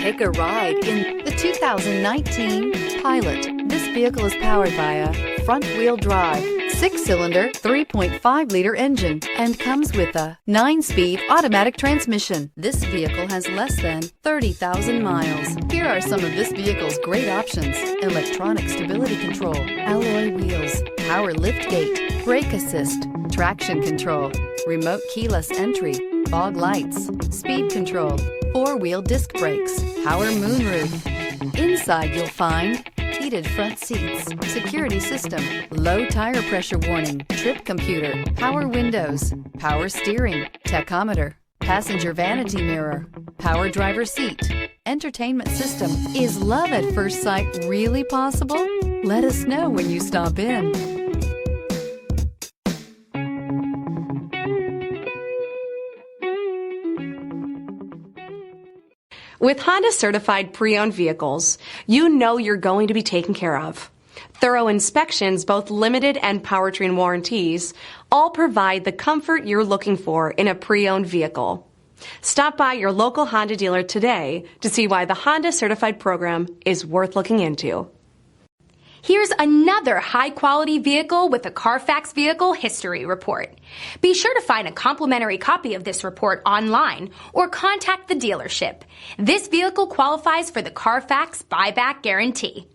Take a ride in the 2019 Pilot. This vehicle is powered by a front-wheel drive, 6-cylinder, 3.5-liter engine, and comes with a 9-speed automatic transmission. This vehicle has less than 30,000 miles. Here are some of this vehicle's great options: electronic stability control, alloy wheels, power lift gate, brake assist, traction control, remote keyless entry, fog lights, speed control, 4-wheel disc brakes, power moonroof. Inside you'll find heated front seats, security system, low tire pressure warning, trip computer, power windows, power steering, tachometer, passenger vanity mirror, power driver seat, entertainment system. Is love at first sight really possible? Let us know when you stop in. With Honda certified pre-owned vehicles, you know you're going to be taken care of. Thorough inspections, both limited and powertrain warranties, all provide the comfort you're looking for in a pre-owned vehicle. Stop by your local Honda dealer today to see why the Honda certified program is worth looking into. Here's another high-quality vehicle with a Carfax Vehicle History Report. Be sure to find a complimentary copy of this report online or contact the dealership. This vehicle qualifies for the Carfax Buyback Guarantee.